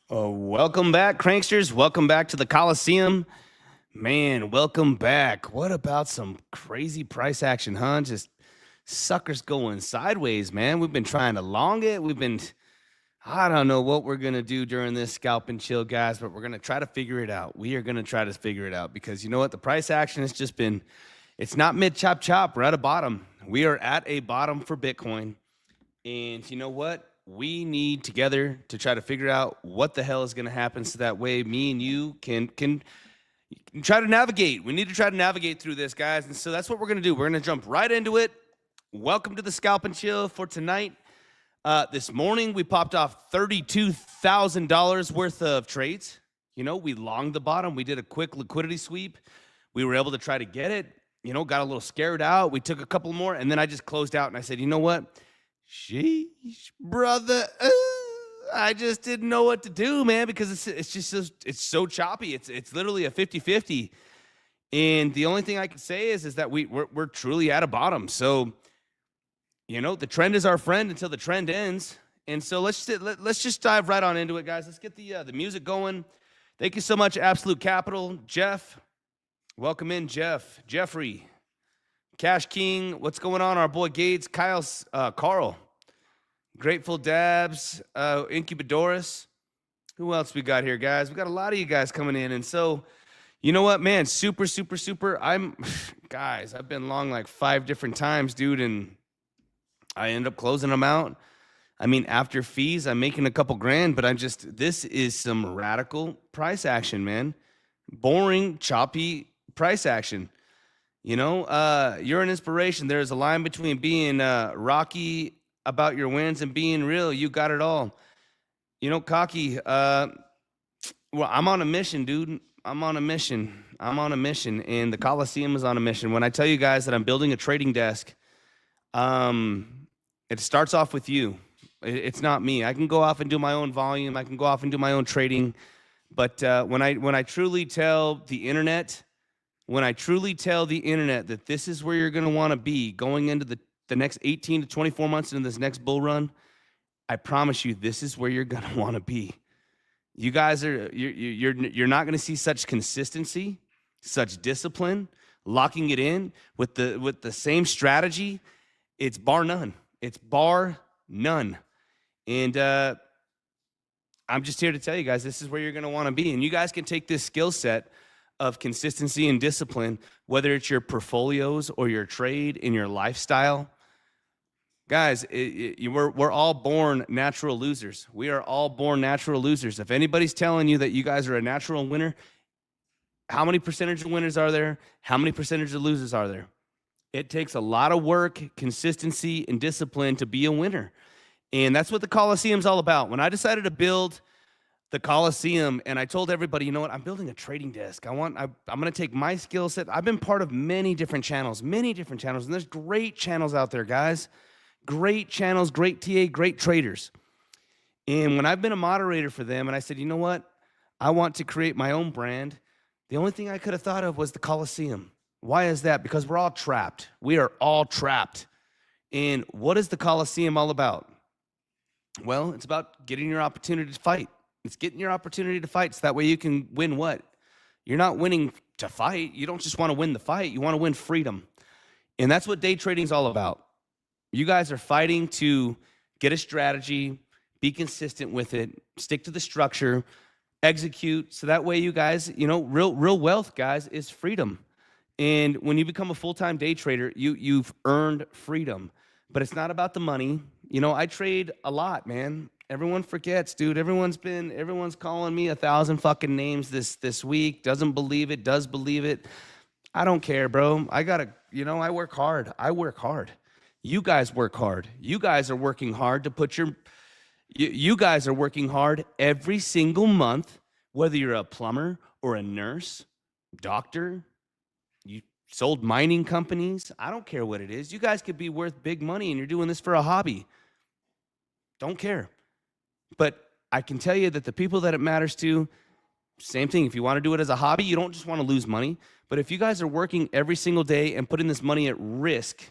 Welcome back, Cranksters. Welcome back to the Coliseum. Man, welcome back. What about some crazy price action, huh? Just suckers going sideways, man. We've been trying to long it. I don't know what we're going to do during this Scalp and Chill, guys, but we're going to try to figure it out. We are going to try to figure it out because you know what? The price action has just been, it's not mid chop chop. We're at a bottom. We are at a bottom for Bitcoin. And you know what? We need together to try to figure out what the hell is going to happen so that way me and you can try to navigate. We need to try to navigate through this, guys. And so that's what we're going to do. We're going to jump right into it. Welcome to the Scalp and Chill for tonight. This morning, we popped off $32,000 worth of trades. You know, we longed the bottom. We did a quick liquidity sweep. We were able to try to get it. You know, got a little scared out. We took a couple more, and then I just closed out, and I said, you know what? Sheesh, brother, I just didn't know what to do, man, because it's so choppy. It's literally a 50-50. And the only thing I can say is that we're truly at a bottom. So, you know, the trend is our friend until the trend ends. And so let's just dive right on into it, guys. Let's get the music going. Thank you so much, Absolute Capital. Jeff, welcome in, Jeffrey. Cash King, what's going on? Our boy Gates, Carl, Grateful Dabs, Incubadoris. Who else we got here, guys? We got a lot of you guys coming in. And so, you know what, man? Super. Guys, I've been long like 5 different times, dude, and I end up closing them out. I mean, after fees, I'm making a couple grand, but this is some radical price action, man. Boring, choppy price action. You know, you're an inspiration. There's a line between being rocky about your wins and being real. You got it all. You know, cocky. Well, I'm on a mission, dude. I'm on a mission, and the Coliseum is on a mission. When I tell you guys that I'm building a trading desk, it starts off with you. It's not me. I can go off and do my own volume. I can go off and do my own trading. But when I truly tell the internet, that this is where you're going to want to be going into the next 18 to 24 months into this next bull run, I promise you, this is where you're going to want to be. You guys you're not going to see such consistency, such discipline, locking it in with the same strategy. It's bar none. And I'm just here to tell you guys, this is where you're going to want to be. And you guys can take this skill set of consistency and discipline, whether it's your portfolios or your trade in your lifestyle. Guys, we're all born natural losers. We are all born natural losers. If anybody's telling you that you guys are a natural winner, how many percentage of winners are there? How many percentage of losers are there? It takes a lot of work, consistency, and discipline to be a winner. And that's what the Coliseum's all about. When I decided to build the Coliseum, and I told everybody, you know what, I'm building a trading desk. I'm going to take my skill set. I've been part of many different channels, and there's great channels out there, guys. Great channels, great TA, great traders. And when I've been a moderator for them, and I said, you know what, I want to create my own brand, the only thing I could have thought of was the Coliseum. Why is that? Because we're all trapped. We are all trapped. And what is the Coliseum all about? Well, it's about getting your opportunity to fight. It's getting your opportunity to fight so that way you can win what? You're not winning to fight. You don't just want to win the fight. You want to win freedom. And that's what day trading is all about. You guys are fighting to get a strategy, be consistent with it, stick to the structure, execute. So that way you guys, you know, real wealth, guys, is freedom. And when you become a full-time day trader, you've earned freedom. But it's not about the money. You know, I trade a lot, man. Everyone forgets, dude. Everyone's calling me 1,000 fucking names this week. Doesn't believe it, does believe it. I don't care, bro. I work hard. You guys work hard. You guys are working hard to put you guys are working hard every single month, whether you're a plumber or a nurse, doctor, you sold mining companies. I don't care what it is. You guys could be worth big money and you're doing this for a hobby. Don't care. But I can tell you that the people that it matters to, same thing. If you want to do it as a hobby, you don't just want to lose money, But if you guys are working every single day and putting this money at risk,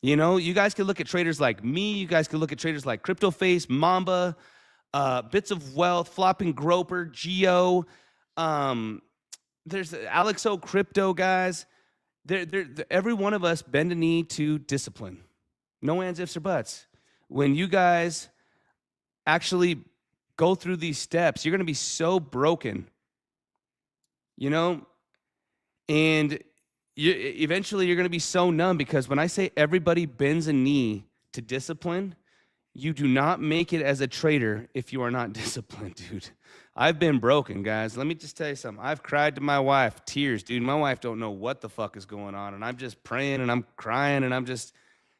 you know, you guys could look at traders like me. You guys could look at traders like CryptoFace, Mamba, Bits of Wealth, Flopping Groper, Geo. There's Alex O Crypto, guys. Every one of us bend a knee to discipline. No ands, ifs, or buts. When you guys actually go through these steps, you're going to be so broken, you know, and eventually you're going to be so numb, because when I say everybody bends a knee to discipline, you do not make it as a trader if you are not disciplined, dude. I've been broken, guys. Let me just tell you something. I've cried to my wife, tears, dude. My wife don't know what the fuck is going on, and I'm just praying and I'm crying and I'm just,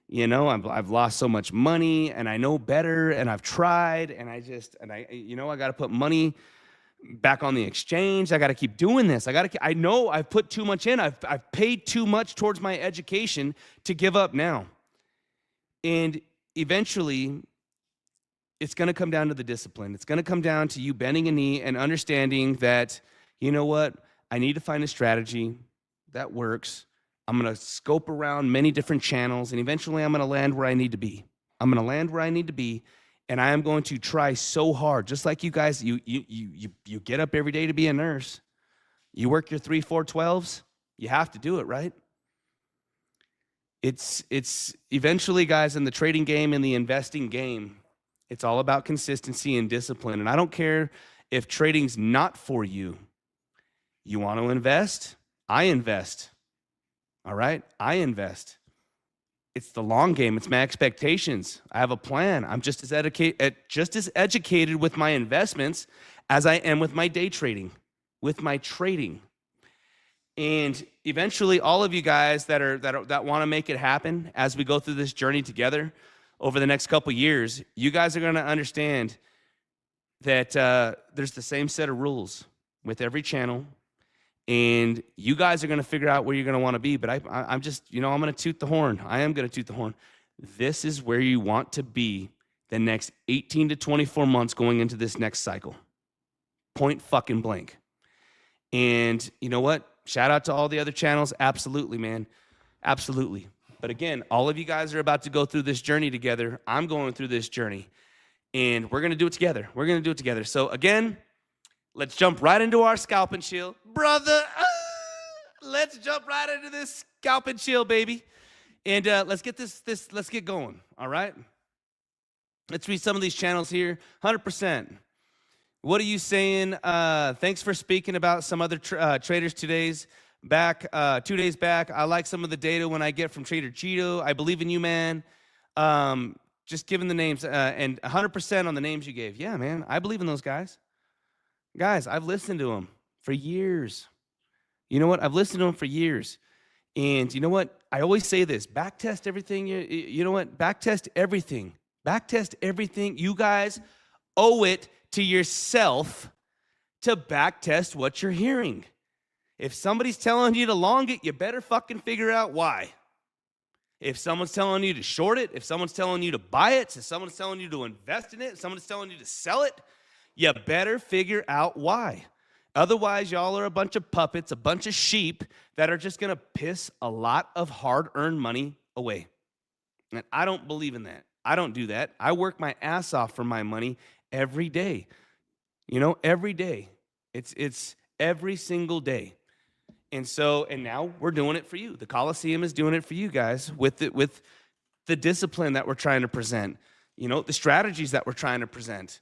you know, I've lost so much money and I know better and I've tried and I got to put money back on the exchange. I got to keep doing this. I know I've put too much in. I've paid too much towards my education to give up now. And eventually, it's going to come down to the discipline. It's going to come down to you bending a knee and understanding that, you know what, I need to find a strategy that works. I'm going to scope around many different channels, and eventually I'm going to land where I need to be. And I am going to try so hard, just like you guys. You get up every day to be a nurse. You work your 3, 4, 12s. You have to do it, right? It's eventually, guys, in the trading game, in the investing game, it's all about consistency and discipline. And I don't care if trading's not for you. You want to invest? I invest. All right? I invest. It's the long game. It's my expectations. I have a plan. I'm just as educated with my investments as I am with my day trading, with my trading. And eventually, all of you guys that want to make it happen as we go through this journey together over the next couple years, you guys are going to understand that there's the same set of rules with every channel, and you guys are going to figure out where you're going to want to be. But I'm just, you know, I'm going to toot the horn. I am going to toot the horn. This is where you want to be the next 18 to 24 months going into this next cycle. Point fucking blank. And you know what? Shout out to all the other channels. Absolutely, man. Absolutely. But again, all of you guys are about to go through this journey together. I'm going through this journey, and we're going to do it together. So again, let's jump right into our Scalp N CHill. Brother, let's jump right into this Scalp N CHill, baby. And let's get let's get going, all right? Let's read some of these channels here. 100%. What are you saying? Thanks for speaking about some other traders 2 days back. I like some of the data when I get from Trader Cheeto. I believe in you, man. Just giving the names and 100% on the names you gave. Yeah, man, I believe in those guys. Guys, I've listened to them for years. You know what? I've listened to them for years. And you know what? I always say this, backtest everything. You know what? Backtest everything. Backtest everything. You guys owe it to yourself to backtest what you're hearing. If somebody's telling you to long it, you better fucking figure out why. If someone's telling you to short it, if someone's telling you to buy it, if someone's telling you to invest in it, if someone's telling you to sell it, you better figure out why. Otherwise, y'all are a bunch of puppets, a bunch of sheep that are just going to piss a lot of hard-earned money away. And I don't believe in that. I don't do that. I work my ass off for my money every day. You know, every day. It's every single day. And now we're doing it for you. The Coliseum is doing it for you guys with the discipline that we're trying to present. You know, the strategies that we're trying to present.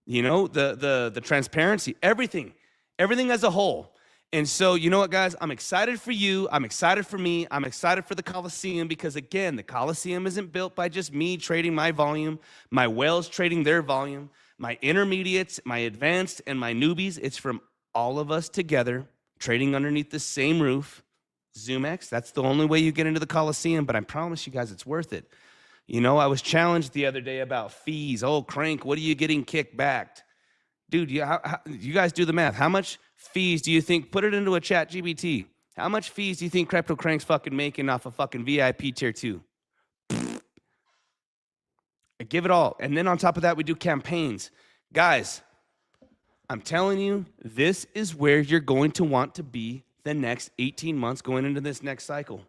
You know, the transparency, everything as a whole. And so, you know what, guys? I'm excited for you. I'm excited for me. I'm excited for the Coliseum because, again, the Coliseum isn't built by just me trading my volume, my whales trading their volume, my intermediates, my advanced, and my newbies. It's from all of us together trading underneath the same roof. zoomex, that's the only way you get into the Coliseum, but I promise you guys it's worth it. You know, I was challenged the other day about fees. Oh, Crank, what are you getting kicked back? Dude, you guys do the math. How much fees do you think, put it into a chat GBT, how much fees do you think CryptoCrank's fucking making off a fucking VIP tier 2? I give it all. And then on top of that, we do campaigns. Guys, I'm telling you, this is where you're going to want to be the next 18 months going into this next cycle.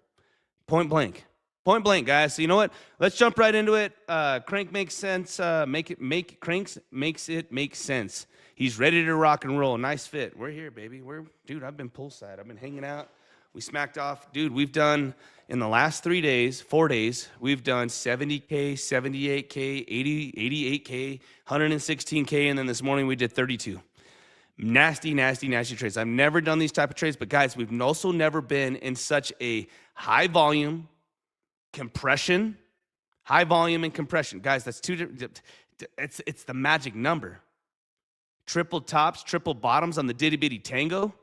Point blank. Point blank, guys. So you know what? Let's jump right into it. Crank makes sense. Cranks makes it make sense. He's ready to rock and roll. Nice fit. We're here, baby. Dude, I've been poolside. I've been hanging out. We smacked off. Dude, we've done, in the last 4 days, we've done 70K, 78K, 80, 88K, 116K, and then this morning we did 32. Nasty, nasty, nasty trades. I've never done these type of trades, but guys, we've also never been in such a high volume, compression, high volume and compression. Guys, that's two different, it's the magic number. Triple tops, triple bottoms on the ditty bitty tango.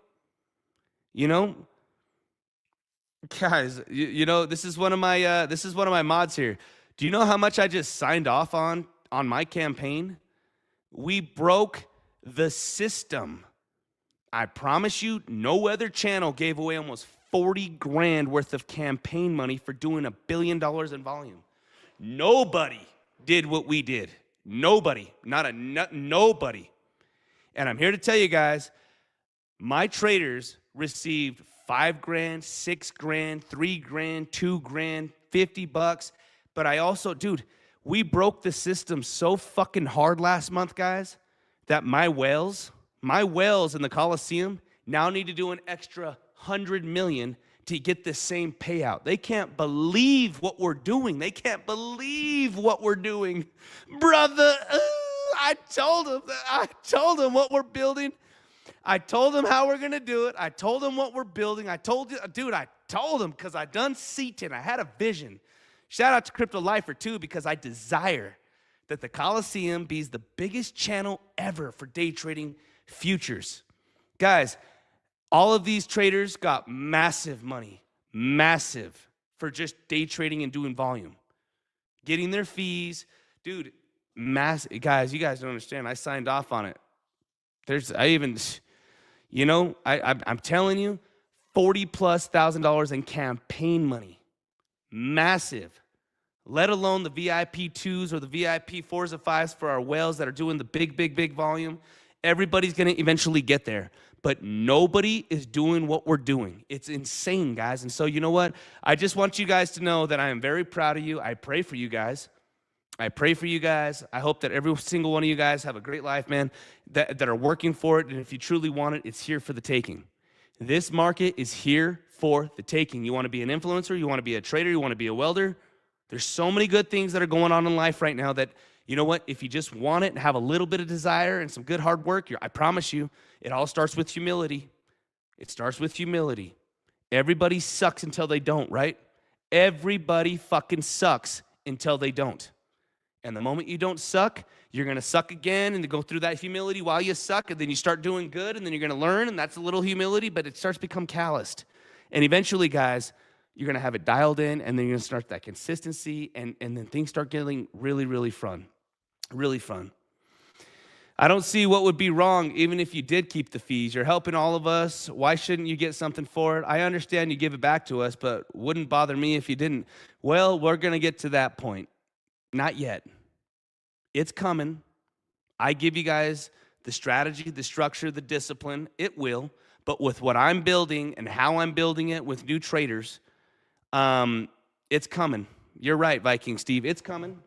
You know, guys, you know, this is one of my mods here. Do you know how much I just signed off on my campaign? We broke the system. I promise you, no other channel gave away almost 40 grand worth of campaign money for doing $1 billion in volume. Nobody did what we did. Nobody, nobody. And I'm here to tell you guys, my traders received 5 grand, 6 grand, 3 grand, 2 grand, $50. But I also, dude, we broke the system so fucking hard last month, guys, that my whales in the Coliseum now need to do an extra 100 million to get the same payout. They can't believe what we're doing. They can't believe what we're doing. Brother, I told them what we're building. I told them how we're going to do it. I told them what we're building. I told them because I done seated. I had a vision. Shout out to Crypto Lifer too, because I desire that the Coliseum be the biggest channel ever for day trading futures. Guys, all of these traders got massive money, massive, for just day trading and doing volume. Getting their fees. Dude, massive. Guys, you guys don't understand. I signed off on it. I'm telling you, $40,000+ in campaign money. Massive. Let alone the VIP 2s or the VIP 4s or 5s for our whales that are doing the big volume. Everybody's going to eventually get there. But nobody is doing what we're doing. It's insane, guys. And so you know what? I just want you guys to know that I am very proud of you. I pray for you guys. I hope that every single one of you guys have a great life, man, that are working for it. And if you truly want it, it's here for the taking. This market is here for the taking. You want to be an influencer? You want to be a trader? You want to be a welder? There's so many good things that are going on in life right now that, you know what, if you just want it and have a little bit of desire and some good hard work, I promise you, it all starts with humility. It starts with humility. Everybody sucks until they don't, right? Everybody fucking sucks until they don't. And the moment you don't suck, you're going to suck again and to go through that humility while you suck, and then you start doing good, and then you're going to learn, and that's a little humility, but it starts to become calloused. And eventually, guys, you're going to have it dialed in, and then you're going to start that consistency, and then things start getting really, really fun. Really fun. I don't see what would be wrong even if you did keep the fees. You're helping all of us. Why shouldn't you get something for it? I understand you give it back to us, but wouldn't bother me if you didn't. Well, we're going to get to that point. Not yet. It's coming. I give you guys the strategy, the structure, the discipline. It will. But with what I'm building and how I'm building it with new traders, it's coming. You're right, Viking Steve. It's coming.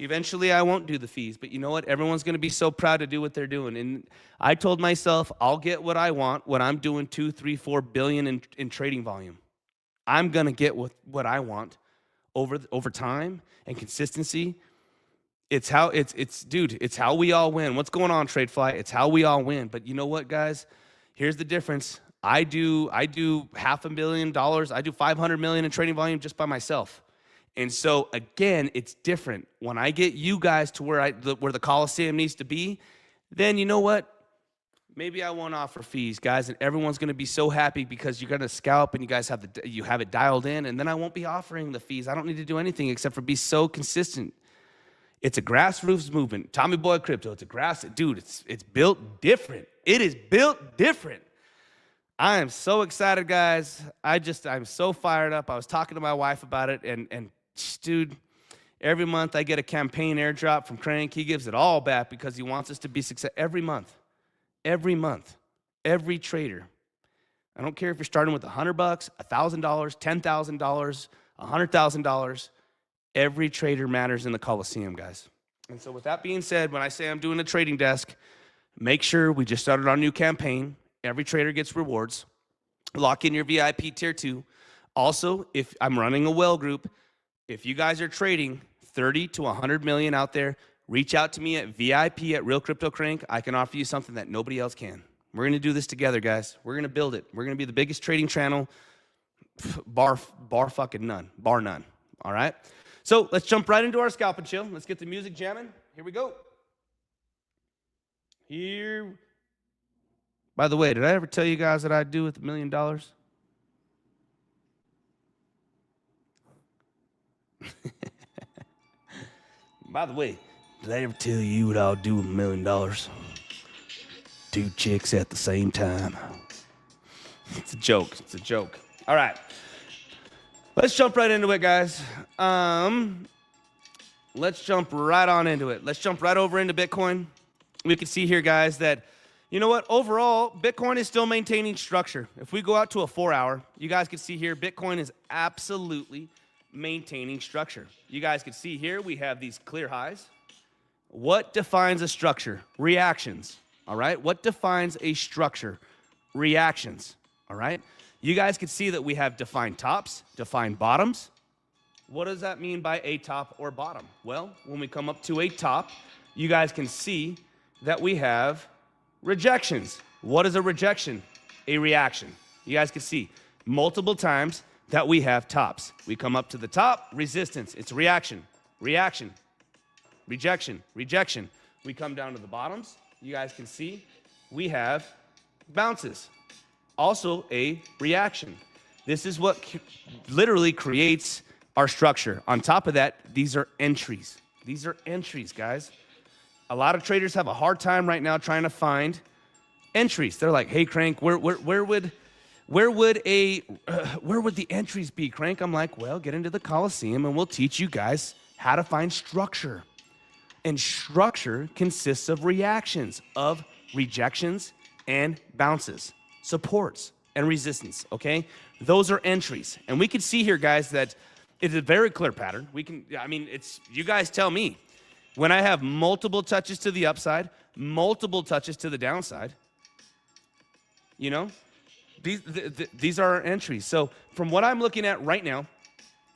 Eventually, I won't do the fees. But you know what? Everyone's going to be so proud to do what they're doing. And I told myself, I'll get what I want when I'm doing 2, 3, 4 billion in trading volume. I'm going to get what I want over time and consistency. It's how we all win. What's going on, TradeFly? It's how we all win. But you know what, guys? Here's the difference. I do $500,000. I do 500 million in trading volume just by myself. And so again, it's different. When I get you guys to where the Coliseum needs to be, then you know what? Maybe I won't offer fees, guys, and everyone's going to be so happy because you're going to scalp and you guys have it dialed in, and then I won't be offering the fees. I don't need to do anything except for be so consistent. It's a grassroots movement. Tommy Boy Crypto, it's built different. It is built different. I am so excited, guys. I'm so fired up. I was talking to my wife about it, and dude, every month I get a campaign airdrop from Crank. He gives it all back because he wants us to be successful every month. every month, every trader. I don't care if you're starting with $100, $1,000, $10,000, $100,000. Every trader matters in the Coliseum, guys. And so with that being said, when I say I'm doing a trading desk, make sure we just started our new campaign. Every trader gets rewards. Lock in your VIP tier 2. Also, if I'm running a whale group, if you guys are trading 30 to 100 million out there, reach out to me at VIP at Real CryptoCrank. I can offer you something that nobody else can. We're going to do this together, guys. We're going to build it. We're going to be the biggest trading channel, bar fucking none, bar none. All right? So let's jump right into our Scalp N CHill. Let's get the music jamming. Here we go. Here. By the way, did I ever tell you guys that I'd do with $1 million? By the way, did I ever tell you what I'll do with $1 million? 2 chicks at the same time. It's a joke. It's a joke. All right. Let's jump right into it, guys. Let's jump right on into it. Let's jump right over into Bitcoin. We can see here, guys, that, you know what? Overall, Bitcoin is still maintaining structure. If we go out to a 4-hour, you guys can see here, Bitcoin is absolutely maintaining structure. You guys can see here, we have these clear highs. What defines a structure? Reactions. All right. What defines a structure? Reactions. All right. You guys can see that we have defined tops, defined bottoms. What does that mean by a top or bottom? Well, when we come up to a top, you guys can see that we have rejections. What is a rejection? A reaction. You guys can see multiple times that we have tops. We come up to the top, resistance. It's reaction, reaction, rejection, rejection. We come down to the bottoms. You guys can see we have bounces. Also a reaction. This is what literally creates our structure. On top of that, these are entries. These are entries, guys. A lot of traders have a hard time right now trying to find entries. They're like, hey, Crank, where would the entries be, Crank? I'm like, well, get into the Coliseum and we'll teach you guys how to find structure. And structure consists of reactions, of rejections and bounces, supports and resistance, okay? Those are entries. And we can see here, guys, that it's a very clear pattern. You guys tell me. When I have multiple touches to the upside, multiple touches to the downside, you know, these are our entries. So from what I'm looking at right now,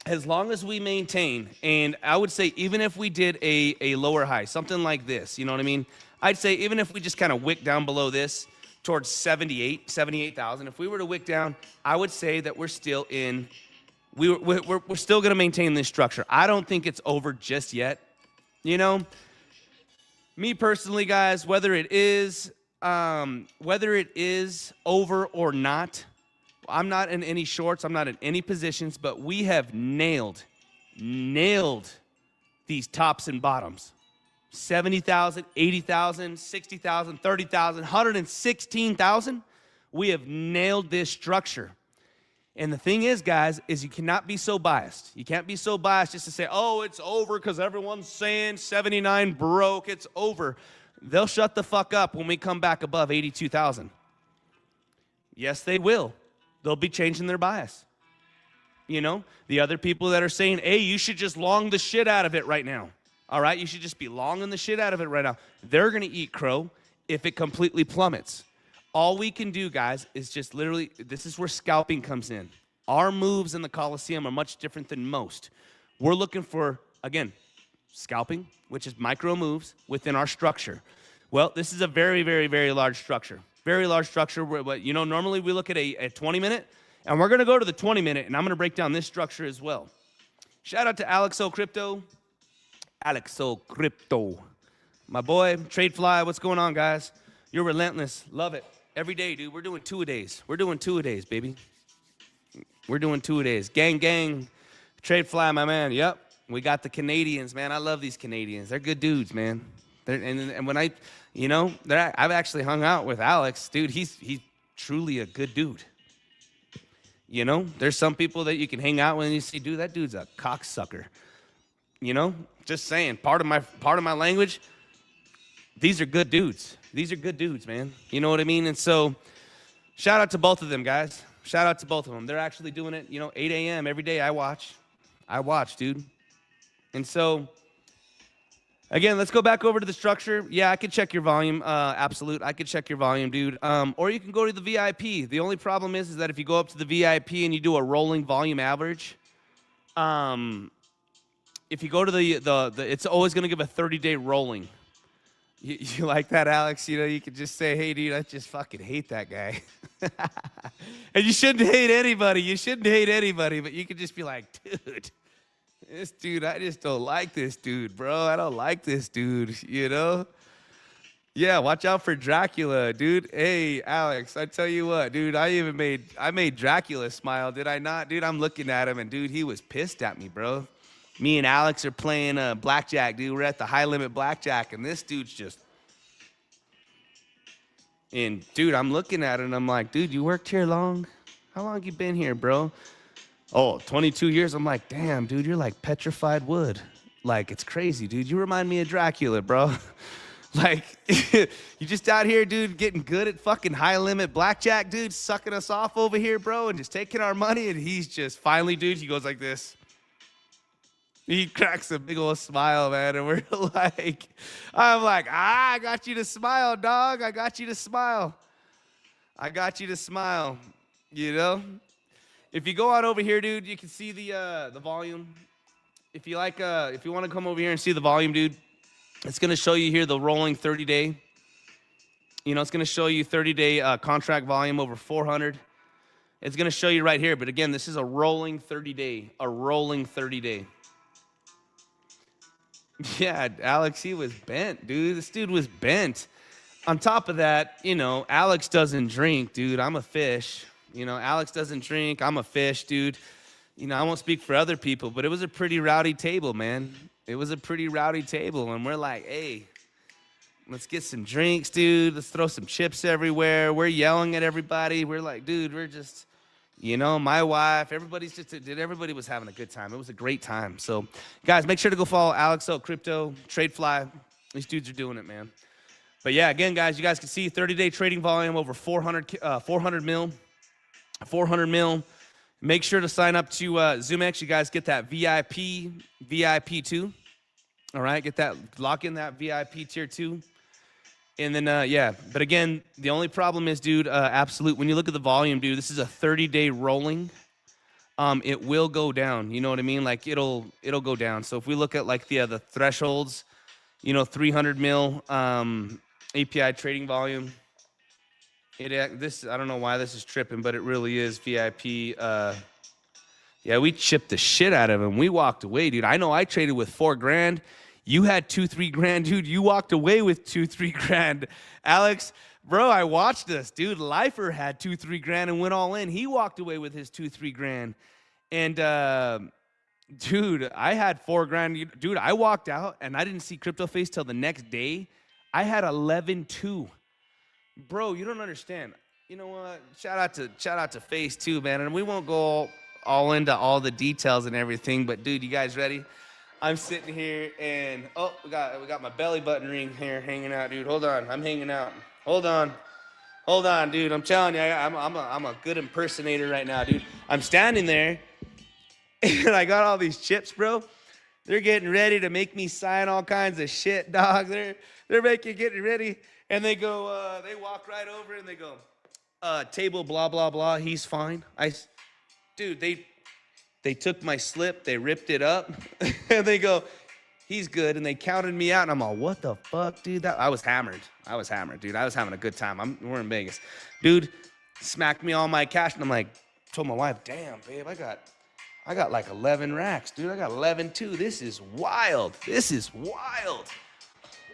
as long as we maintain, and I would say even if we did a lower high, something like this, you know what I mean? I'd say even if we just kind of wick down below this towards 78,000, if we were to wick down, I would say that we're still in, we're still going to maintain this structure. I don't think it's over just yet. You know, me personally, guys, whether it is over or not, I'm not in any shorts. I'm not in any positions, but we have nailed these tops and bottoms. 70,000, 80,000, 60,000, 30,000, 116,000. We have nailed this structure. And the thing is, guys, is you cannot be so biased. You can't be so biased just to say, oh, it's over because everyone's saying 79 broke, it's over. They'll shut the fuck up when we come back above 82,000. Yes, they will. They'll be changing their bias. You know, the other people that are saying, hey, you should just long the shit out of it right now. All right, you should just be longing the shit out of it right now. They're going to eat crow if it completely plummets. All we can do, guys, is just literally, this is where scalping comes in. Our moves in the Coliseum are much different than most. We're looking for, again, scalping, which is micro moves within our structure. Well, this is a very, very, very large structure. Very large structure. Where, you know, normally we look at a 20-minute, and we're going to go to the 20-minute, and I'm going to break down this structure as well. Shout out to Alex O Crypto. Alex O Crypto. My boy, TradeFly, what's going on, guys? You're relentless. Love it. Every day, dude. We're doing 2-a-days. We're doing 2-a-days, baby. We're doing 2-a-days. Gang, gang. TradeFly, my man. Yep. We got the Canadians, man. I love these Canadians. They're good dudes, man. And when I've actually hung out with Alex, dude. He's truly a good dude. You know, there's some people that you can hang out with and you see, dude, that dude's a cocksucker. You know, just saying. Part of my language. These are good dudes. These are good dudes, man. You know what I mean? And so shout out to both of them, guys. Shout out to both of them. They're actually doing it, 8 a.m. every day. I watch, dude. And so, again, let's go back over to the structure. Yeah, I could check your volume. Absolute. I could check your volume, dude. Or you can go to the VIP. The only problem is that if you go up to the VIP and you do a rolling volume average, if you go to the it's always going to give a 30-day rolling. You like that, Alex? You could just say, hey, dude, I just fucking hate that guy. And you shouldn't hate anybody. But you could just be like, dude, this dude, I just don't like this dude, bro. I don't like this dude, Yeah, watch out for Dracula, dude. Hey, Alex, I tell you what, dude, I made Dracula smile, did I not? Dude, I'm looking at him, and, dude, he was pissed at me, bro. Me and Alex are playing blackjack, dude. We're at the high limit blackjack, and this dude's just... And, dude, I'm looking at it, and I'm like, dude, you worked here long? How long you been here, bro? Oh, 22 years. I'm like, damn, dude, you're like petrified wood. Like, it's crazy, dude. You remind me of Dracula, bro. Like, you just out here, dude, getting good at fucking high limit blackjack, dude, sucking us off over here, bro, and just taking our money, and he's just finally, dude, he goes like this. He cracks a big old smile, man, and we're like, I'm like, I got you to smile, dog. I got you to smile. If you go on over here, dude, you can see the volume. If you want to come over here and see the volume, dude, it's gonna show you here the rolling 30-day. It's gonna show you 30-day contract volume over 400. It's gonna show you right here, but again, this is a rolling 30-day. Yeah, Alex, he was bent, dude. This dude was bent. On top of that, Alex doesn't drink, dude. I'm a fish. Alex doesn't drink. I'm a fish, dude. I won't speak for other people, but it was a pretty rowdy table, man. It was a pretty rowdy table, and we're like, hey, let's get some drinks, dude. Let's throw some chips everywhere. We're yelling at everybody. We're like, dude, we're just... my wife, everybody was having a good time. It was a great time. So, guys, make sure to go follow Alex O Crypto, TradeFly. These dudes are doing it, man. But, yeah, again, guys, you guys can see 30-day trading volume over 400 mil. Make sure to sign up to zoomex. You guys get that VIP 2. All right, lock in that VIP tier 2. And then, but again, the only problem is, dude, absolute. When you look at the volume, dude, this is a 30-day rolling. It will go down. You know what I mean? Like it'll go down. So if we look at like the thresholds, 300 mil API trading volume. I don't know why this is tripping, but it really is VIP. Yeah, we chipped the shit out of him. We walked away, dude. I know I traded with $4,000. You had $2-3 grand, dude. You walked away with $2-3 grand. Alex, bro, I watched this, dude. Lifer had $2-3 grand and went all in. He walked away with his $2-3 grand. And dude, I had $4 grand. Dude, I walked out and I didn't see CryptoFace till the next day. I had 11.2. Bro, you don't understand. You know what? Shout out to Face too, man. And we won't go all into all the details and everything, but dude, you guys ready? I'm sitting here and we got my belly button ring here hanging out, dude. Hold on, I'm hanging out. Hold on, dude. I'm telling you, I'm a good impersonator right now, dude. I'm standing there, and I got all these chips, bro. They're getting ready to make me sign all kinds of shit, dog. They're getting ready, and they go, they walk right over and they go, table blah blah blah. He's fine. Dude, they took my slip, they ripped it up, and they go, he's good, and they counted me out, and I'm all, what the fuck, dude? I was hammered, dude. I was having a good time. We're in Vegas. Dude smacked me all my cash, and I'm like, told my wife, damn, babe, I got like 11 racks, dude. I got 11.2. This is wild.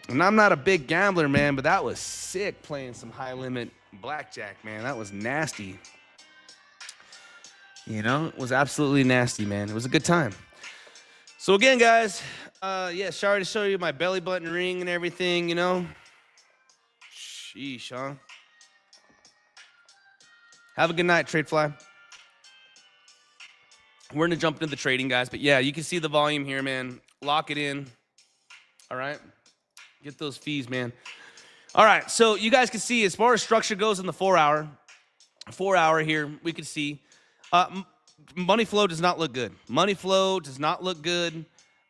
And I'm not a big gambler, man, but that was sick playing some high-limit blackjack, man. That was nasty. It was absolutely nasty, man. It was a good time. So again, guys, sorry to show you my belly button ring and everything, Sheesh, huh? Have a good night, TradeFly. We're going to jump into the trading, guys. But, yeah, you can see the volume here, man. Lock it in. All right? Get those fees, man. All right, so you guys can see as far as structure goes in the 4 hour here, we can see money flow does not look good. Money flow does not look good.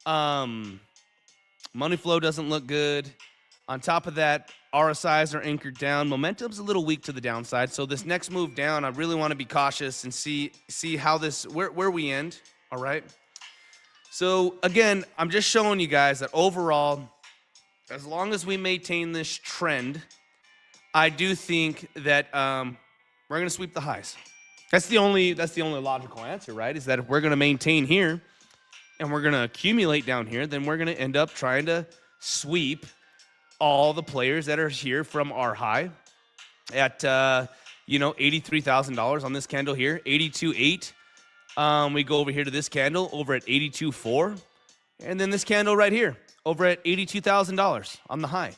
Money flow doesn't look good. On top of that, RSIs are anchored down. Momentum's a little weak to the downside. So this next move down, I really want to be cautious and see how this, where we end. All right. So again, I'm just showing you guys that overall, as long as we maintain this trend, I do think that we're going to sweep the highs. That's the only logical answer, right? Is that if we're going to maintain here and we're going to accumulate down here, then we're going to end up trying to sweep all the players that are here from our high at $83,000 on this candle here, 82.8. We go over here to this candle over at 82.4, and then this candle right here over at $82,000 on the high.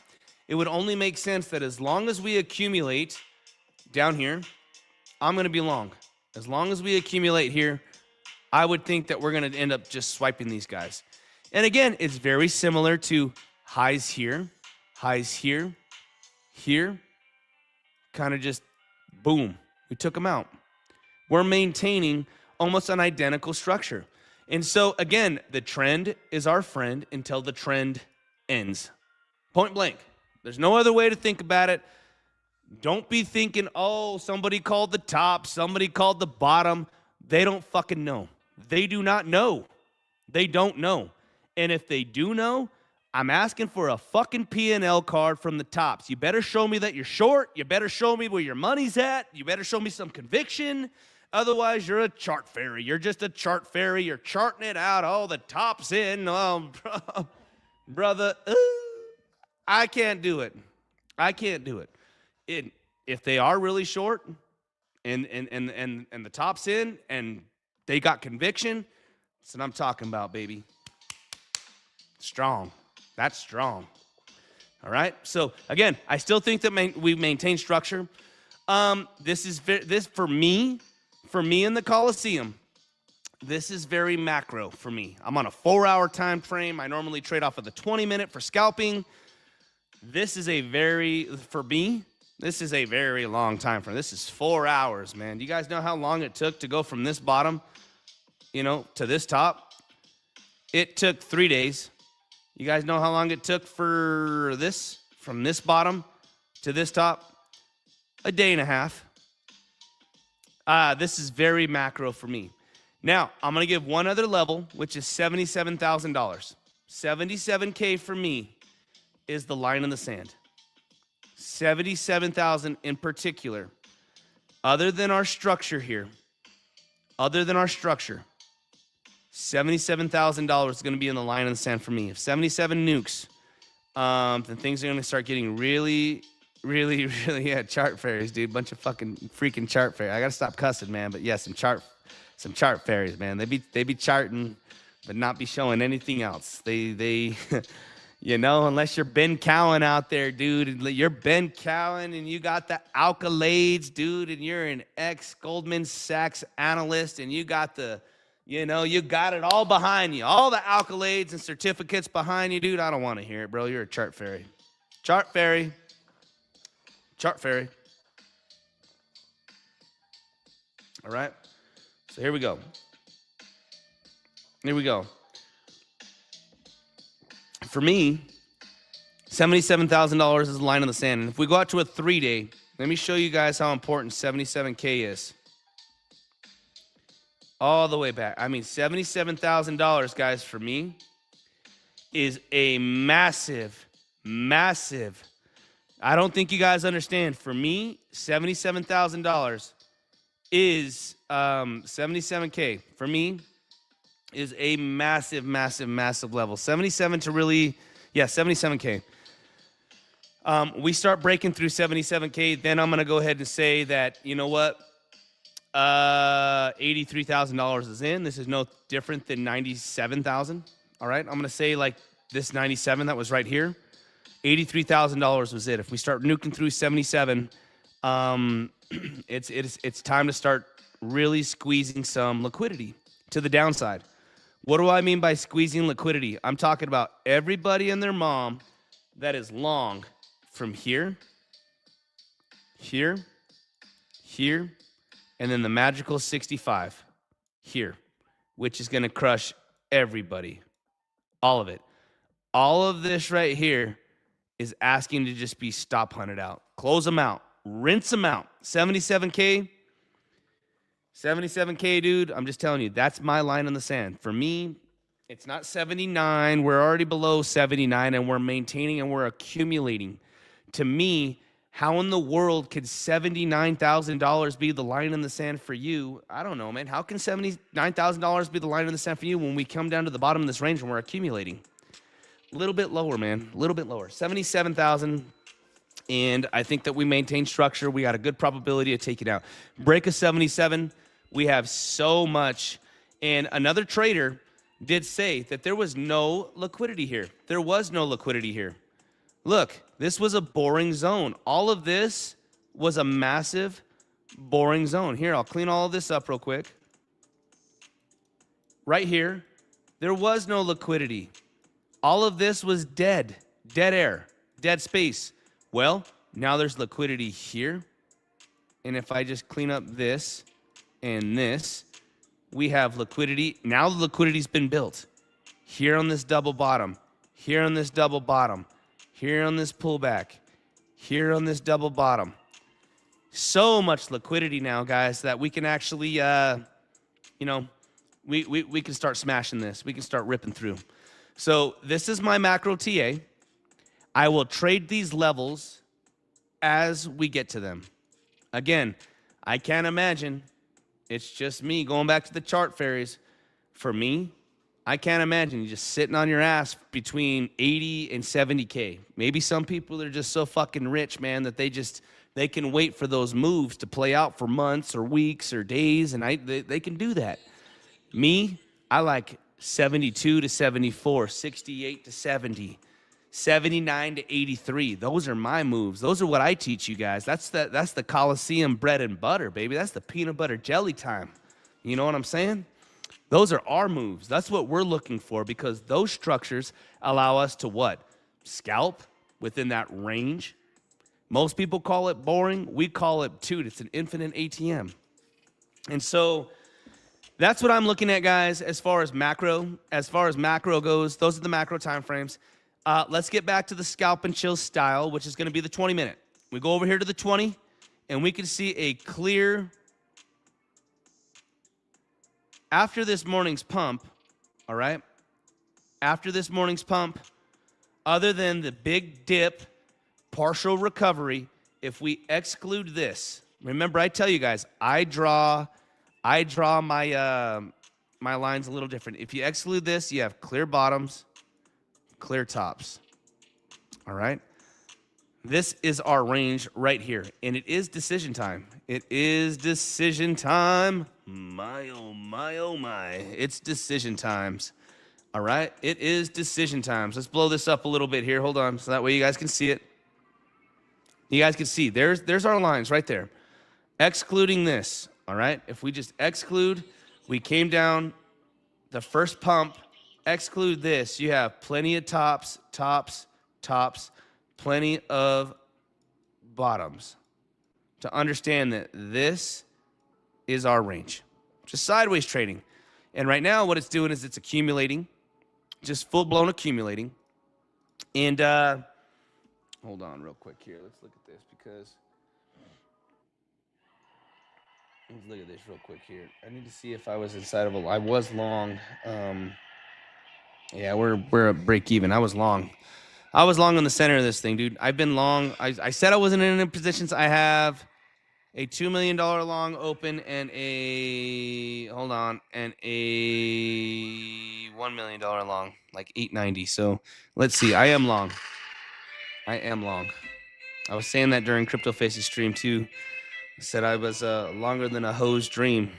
It would only make sense that as long as we accumulate down here, I'm going to be long. As long as we accumulate here, I would think that we're going to end up just swiping these guys. And again, it's very similar to highs here, here, kind of just boom, we took them out. We're maintaining almost an identical structure. And so again, the trend is our friend until the trend ends. Point blank. There's no other way to think about it. Don't be thinking, oh, somebody called the top, somebody called the bottom. They don't fucking know. They do not know. They don't know. And if they do know, I'm asking for a fucking P&L card from the tops. You better show me that you're short. You better show me where your money's at. You better show me some conviction. Otherwise, you're a chart fairy. You're just a chart fairy. You're charting it out. Oh, the top's in. Oh, brother, I can't do it. I can't do it. If they are really short and the top's in and they got conviction, that's what I'm talking about, baby. Strong. That's strong. All right. So again, I still think that we maintain structure. This for me in the Coliseum. This is very macro for me. I'm on a 4-hour time frame. I normally trade off of the 20-minute for scalping. This is for me, this is a very long time frame. This is 4 hours, man. Do you guys know how long it took to go from this bottom, to this top? It took 3 days. You guys know how long it took for this, from this bottom to this top? A day and a half. This is very macro for me. Now, I'm going to give one other level, which is $77,000. 77K for me is the line in the sand. 77,000 in particular. Other than our structure here, $77,000 is going to be in the line in the sand for me. If 77 nukes, then things are going to start getting really, chart fairies, dude. Bunch of fucking freaking chart fairies. I got to stop cussing, man. But yeah, some chart fairies, man. They be charting, but not be showing anything else. They unless you're Ben Cowan out there, dude. You're Ben Cowan and you got the accolades, dude, and you're an ex-Goldman Sachs analyst and you got you got it all behind you. All the accolades and certificates behind you, dude. I don't want to hear it, bro. You're a chart fairy. Chart fairy. Chart fairy. All right. So here we go. For me, $77,000 is the line in the sand. And if we go out to a 3-day, let me show you guys how important 77K is. All the way back. I mean, $77,000, guys, for me, is a massive. I don't think you guys understand. For me, $77,000 is 77K. For me, is a massive level. 77K. We start breaking through 77K, then I'm going to go ahead and say that, you know what? $83,000 is in. This is no different than 97,000. All right. I'm going to say like this 97 that was right here. $83,000 was it. If we start nuking through 77, it's time to start really squeezing some liquidity to the downside. What do I mean by squeezing liquidity? I'm talking about everybody and their mom that is long from here, here, here, and then the magical 65 here, which is going to crush everybody. All of it. All of this right here is asking to just be stop hunted out. Close them out. Rinse them out. 77K. 77K, dude. I'm just telling you, that's my line in the sand. For me, it's not 79. We're already below 79, and we're maintaining and we're accumulating. To me, how in the world could $79,000 be the line in the sand for you? I don't know, man. How can $79,000 be the line in the sand for you when we come down to the bottom of this range and we're accumulating? A little bit lower, man. A little bit lower. 77,000. And I think that we maintain structure. We got a good probability of taking out. Break a 77. We have so much. And another trader did say that there was no liquidity here. There was no liquidity here. Look, this was a boring zone. All of this was a massive boring zone. Here, I'll clean all of this up real quick. Right here, there was no liquidity. All of this was dead air, dead space. Well, now there's liquidity here. And if I just clean up this and this, we have liquidity. Now the liquidity's been built. Here on this double bottom, here on this double bottom, here on this pullback, here on this double bottom. So much liquidity now, guys, that we can actually, we can start smashing this. We can start ripping through. So this is my macro TA. I will trade these levels as we get to them. Again, I can't imagine. It's just me going back to the chart fairies. For me, I can't imagine you just sitting on your ass between 80 and 70K. Maybe some people are just so fucking rich, man, that they can wait for those moves to play out for months or weeks or days, and they can do that. Me, I like 72 to 74, 68 to 70, 79 to 83. Those are my moves. Those are what I teach you guys. That's the Coliseum bread and butter, baby. That's the peanut butter jelly time. You know what I'm saying? Those are our moves. That's what we're looking for, because those structures allow us to what? Scalp within that range. Most people call it boring. We call it, dude, it's an infinite ATM. And so that's what I'm looking at, guys, as far as macro. As far as macro goes, those are the macro time frames. Let's get back to the Scalp and Chill style, which is going to be the 20-minute. We go over here to the 20, and we can see a clear, after this morning's pump, all right? After this morning's pump, other than the big dip, partial recovery, if we exclude this, remember I tell you guys, I draw my my lines a little different. If you exclude this, you have clear bottoms, clear tops. All right? This is our range right here, and it is decision time. It is decision time. My, oh, my, oh, my. It's decision times. All right? It is decision times. Let's blow this up a little bit here. Hold on, so that way you guys can see it. You guys can see. There's our lines right there. Excluding this, all right? If we just exclude, we came down the first pump, exclude this, you have plenty of tops, plenty of bottoms. To understand that this is our range. Just sideways trading. And right now what it's doing is it's accumulating, just full-blown accumulating. And hold on real quick here. Let's look at this because let's look at this real quick here. I need to see if I was inside of I was long. Yeah, we're at break even. I was long. I was long on the center of this thing, dude. I've been long. I said I wasn't in any positions. I have a $2 million long open and a $1 million long, like 890. So let's see. I am long. I was saying that during Crypto Faces stream too. I said I was longer than a hoe's dream.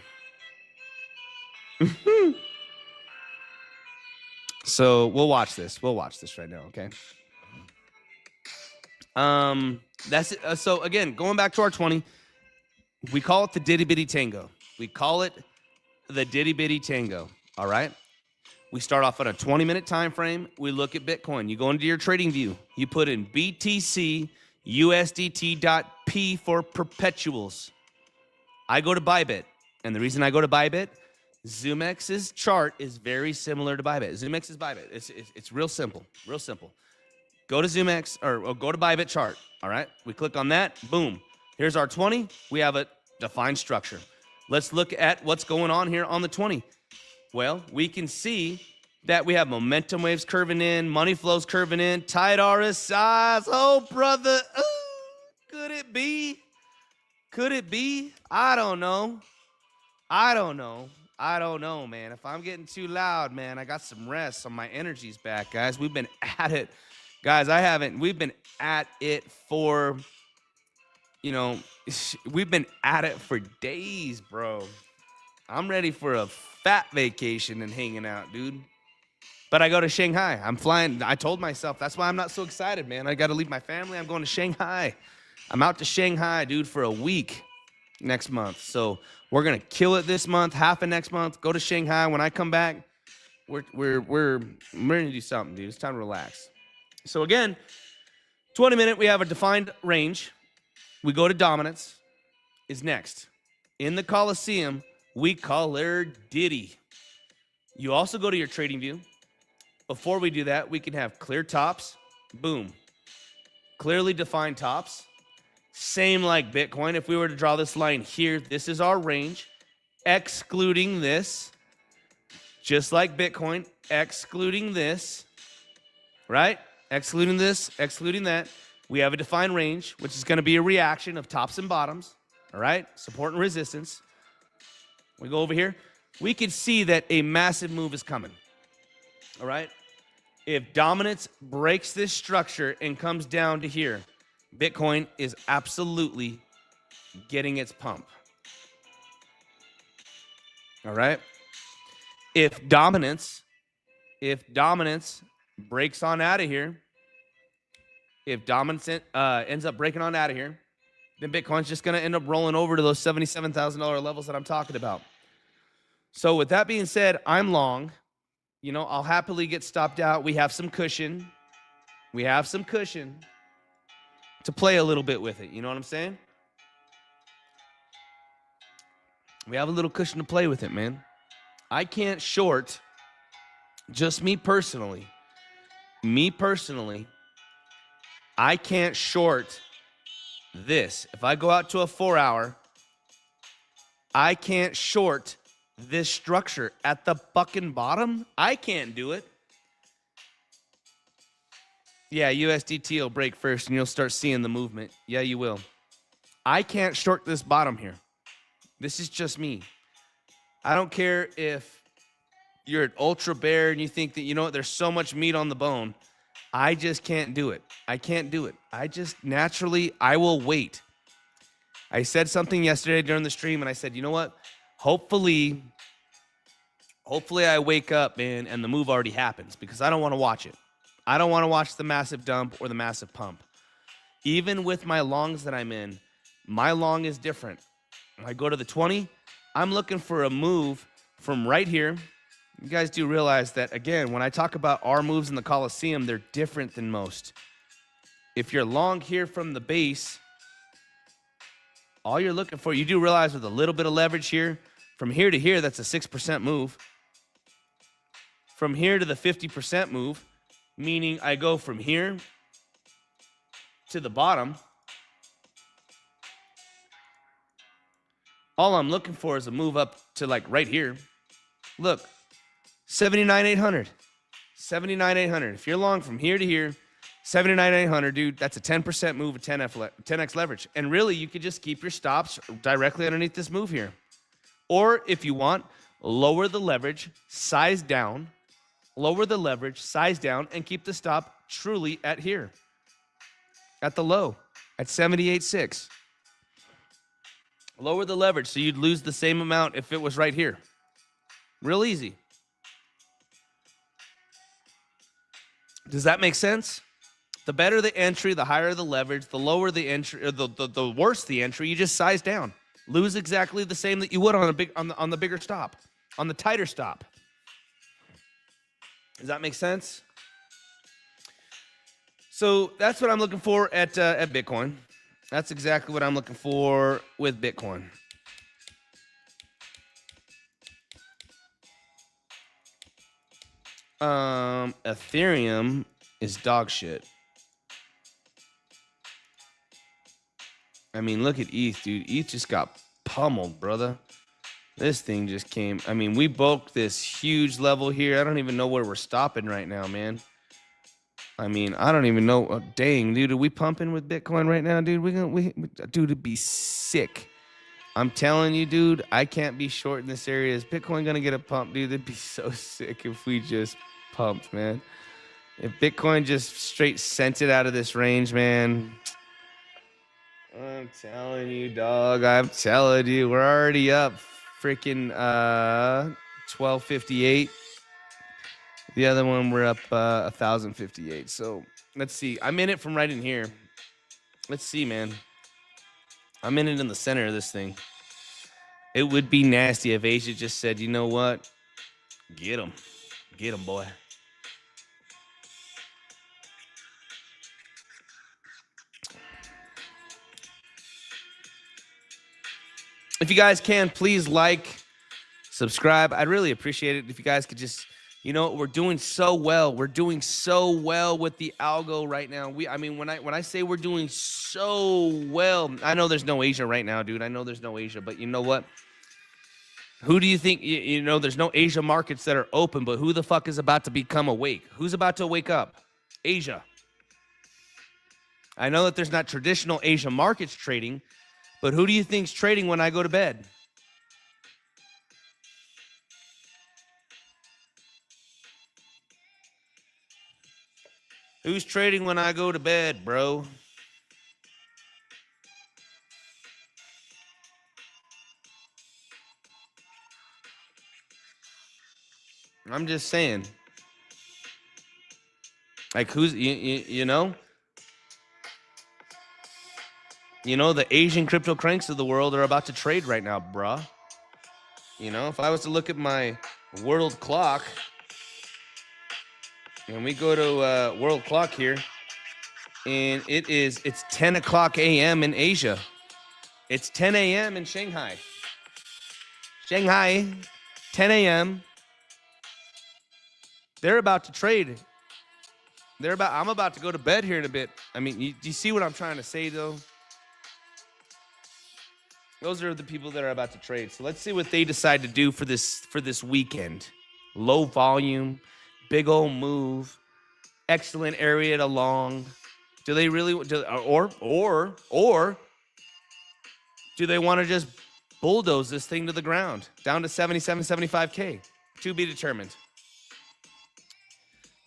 So we'll watch this. We'll watch this right now, okay? That's it. So again, going back to our 20, we call it the Diddy Bitty Tango. We call it the Diddy Bitty Tango. All right. We start off at a 20-minute time frame. We look at Bitcoin. You go into your trading view. You put in BTC USDT.P for perpetuals. I go to Bybit, and the reason I go to Bybit, ZoomX's chart is very similar to Bybit. ZoomX is Bybit. It's real simple, real simple. Go to ZoomX, or go to Bybit chart, all right? We click on that, boom. Here's our 20. We have a defined structure. Let's look at what's going on here on the 20. Well, we can see that we have momentum waves curving in, money flows curving in, tight RSIs. Oh, brother, could it be? Could it be? I don't know. I don't know, man. If I'm getting too loud, man, I got some rest, so my energy's back, guys. We've been at it. Guys, we've been at it for, we've been at it for days, bro. I'm ready for a fat vacation and hanging out, dude. But I go to Shanghai. I'm flying. I told myself, that's why I'm not so excited, man. I got to leave my family. I'm going to Shanghai. I'm out to Shanghai, dude, for a week next month. So we're going to kill it this month, half of next month, go to Shanghai. When I come back, we're going to do something, dude. It's time to relax. So again, 20-minute, we have a defined range. We go to dominance is next. In the Coliseum, we color Diddy. You also go to your trading view. Before we do that, we can have clear tops. Boom. Clearly defined tops. Same like Bitcoin. If we were to draw this line here, this is our range, excluding this. Just like Bitcoin, excluding this, right? Excluding this, excluding that. We have a defined range, which is going to be a reaction of tops and bottoms, all right? Support and resistance. We go over here. We can see that a massive move is coming, all right? If dominance breaks this structure and comes down to here, Bitcoin is absolutely getting its pump, all right? If dominance breaks on out of here, if dominance ends up breaking on out of here, then Bitcoin's just going to end up rolling over to those $77,000 levels that I'm talking about. So with that being said, I'm long. I'll happily get stopped out. We have some cushion. We have some cushion to play a little bit with it. You know what I'm saying? We have a little cushion to play with it, man. I can't short, just me personally, I can't short this. If I go out to a 4-hour, I can't short this structure at the fucking bottom. I can't do it. Yeah, USDT will break first and you'll start seeing the movement. Yeah, you will. I can't short this bottom here. This is just me. I don't care if you're an ultra bear and you think that, there's so much meat on the bone. I just can't do it. I can't do it. I just naturally, I will wait. I said something yesterday during the stream and I said, you know what? Hopefully I wake up, man, and the move already happens because I don't want to watch it. I don't want to watch the massive dump or the massive pump. Even with my longs that I'm in, my long is different. When I go to the 20, I'm looking for a move from right here. You guys do realize that, again, when I talk about our moves in the Coliseum, they're different than most. If you're long here from the base, all you're looking for, you do realize with a little bit of leverage here, from here to here, that's a 6% move. From here to the 50% move, meaning I go from here to the bottom. All I'm looking for is a move up to like right here. Look, 79,800. 79,800. If you're long from here to here, 79,800, dude, that's a 10% move, a 10x leverage. And really, you could just keep your stops directly underneath this move here. Or if you want, lower the leverage, size down, and keep the stop truly at here, at the low, at 78.6. Lower the leverage so you'd lose the same amount if it was right here. Real easy. Does that make sense? The better the entry, the higher the leverage, the lower the entry, or the worse the entry, you just size down. Lose exactly the same that you would on the bigger stop, on the tighter stop. Does that make sense? So that's what I'm looking for at Bitcoin. That's exactly what I'm looking for with Bitcoin. Ethereum is dog shit. I mean, look at ETH, dude. ETH just got pummeled, brother. This thing just came. I mean, we broke this huge level here. I don't even know where we're stopping right now, man. I mean, I don't even know. Oh, dang, dude, are we pumping with Bitcoin right now, dude? Dude, it'd be sick. I'm telling you, dude, I can't be short in this area. Is Bitcoin gonna get a pump, dude? It'd be so sick if we just pumped, man. If Bitcoin just straight sent it out of this range, man. I'm telling you, dog. I'm telling you, we're already up freaking 1258. The other one we're up 1058. So let's see. I'm in it from right in here. Let's see, man. I'm in it in the center of this thing. It would be nasty if Asia just said, you know what? Get him. Get him, boy. If you guys can, please like, subscribe. I'd really appreciate it if you guys could just, you know, we're doing so well. We're doing so well with the algo right now. I mean, when I say we're doing so well, I know there's no Asia right now, dude. I know there's no Asia, but you know what? Who do you think, you know, there's no Asia markets that are open, but who the fuck is about to become awake? Who's about to wake up? Asia. I know that there's not traditional Asia markets trading, but who do you think's trading when I go to bed? Who's trading when I go to bed, bro? I'm just saying. Like, who's, you know? You know, the Asian CryptoCranks of the world are about to trade right now, bruh. You know, if I was to look at my world clock, and we go to world clock here, and it's 10 o'clock a.m. in Asia. It's 10 a.m. in Shanghai. Shanghai, 10 a.m. They're about to trade. I'm about to go to bed here in a bit. I mean, do you see what I'm trying to say, though? Those are the people that are about to trade. So let's see what they decide to do for this weekend. Low volume, big old move, excellent area to long. Do they really or do they want to just bulldoze this thing to the ground down to 77, 75K? To be determined.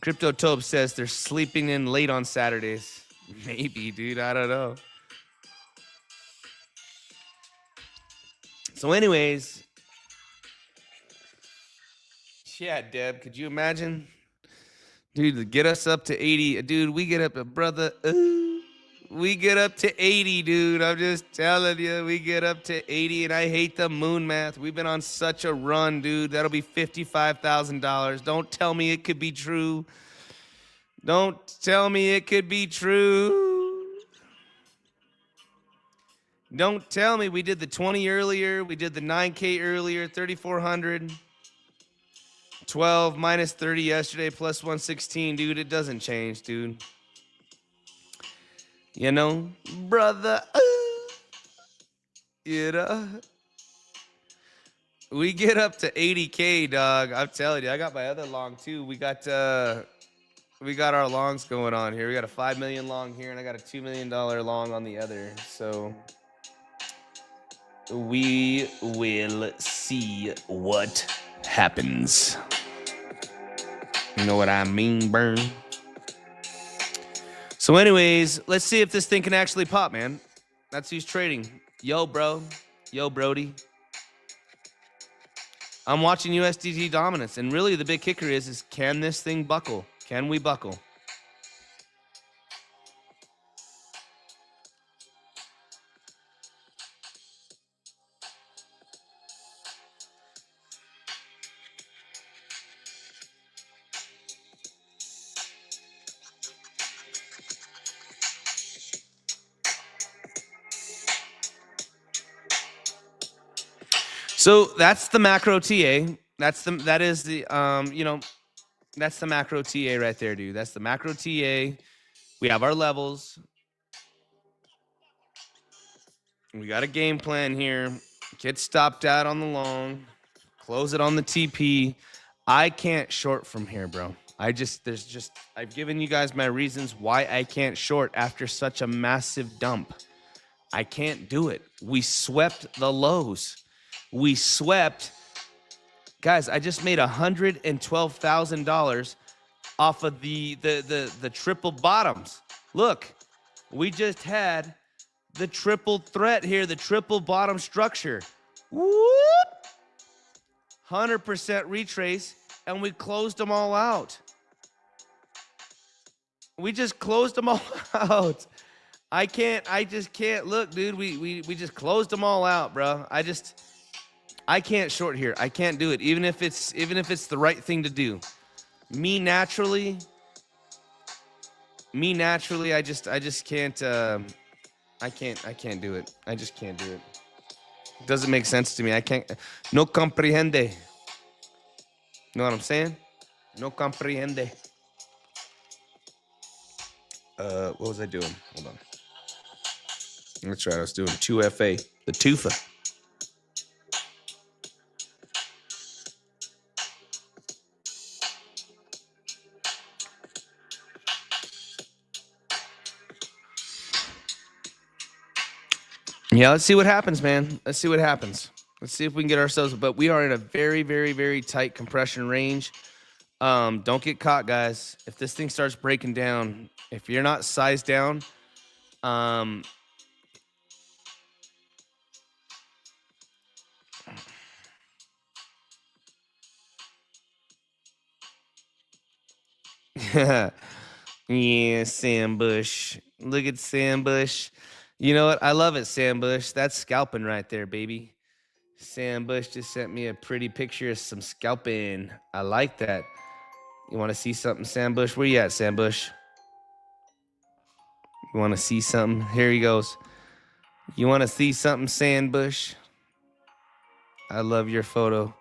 CryptoTobe says they're sleeping in late on Saturdays. Maybe, dude. I don't know. So anyways, yeah, Deb, could you imagine? Dude, get us up to 80. Dude, we get up, brother. We get up to 80, dude. I'm just telling you, we get up to 80, and I hate the moon math. We've been on such a run, dude. That'll be $55,000. Don't tell me it could be true. Don't tell me it could be true. Don't tell me we did the 20 earlier. We did the 9K earlier, 3,400. 12 minus 30 yesterday, plus 116, dude. It doesn't change, dude. You know, brother. You know, we get up to 80K, dog. I'm telling you, I got my other long too. We got our longs going on here. We got a 5 million long here, and I got a $2 million long on the other. So we will see what happens. You know what I mean, burn? So anyways, let's see if this thing can actually pop, man. That's who's trading. Yo, bro. Yo, Brody. I'm watching USDT dominance, and really the big kicker is can this thing buckle? Can we buckle? So that's the macro TA. That is the that's the macro TA right there, dude. That's the macro TA. We have our levels. We got a game plan here. Get stopped out on the long. Close it on the TP. I can't short from here, bro. I've given you guys my reasons why I can't short after such a massive dump. I can't do it. We swept the lows. We swept. Guys, I just made $112,000 off of the triple bottoms. Look, we just had the triple threat here, the triple bottom structure. Whoop! 100% retrace, and we closed them all out. We just closed them all out. I just can't look, dude. We just closed them all out, bro. I can't short here. I can't do it, even if it's the right thing to do. Me naturally, I just can't. I can't do it. I just can't do it. It doesn't make sense to me. I can't. No comprehende. Know what I'm saying? No comprehende. What was I doing? Hold on. That's right. I was doing 2FA, the TUFA. Yeah, let's see what happens, man. Let's see what happens. Let's see if we can get ourselves. But we are in a very, very, very tight compression range. Don't get caught, guys. If this thing starts breaking down, if you're not sized down, yeah, Sam Bush. Look at Sam Bush. You know what? I love it, Sam Bush. That's scalping right there, baby. Sam Bush just sent me a pretty picture of some scalping. I like that. You want to see something, Sam Bush? Where you at, Sam Bush? You want to see something? Here he goes. You want to see something, Sam Bush? I love your photo.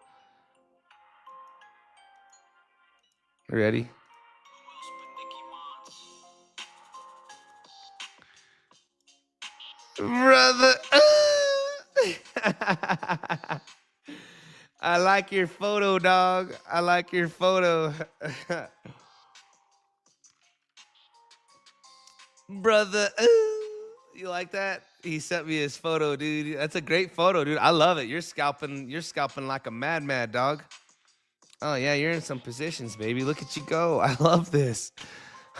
Ready? Brother. I like your photo, dog. I like your photo. Brother. You like that? He sent me his photo, dude. That's a great photo, dude. I love it. You're scalping like a mad dog. Oh yeah, you're in some positions, baby. Look at you go. I love this.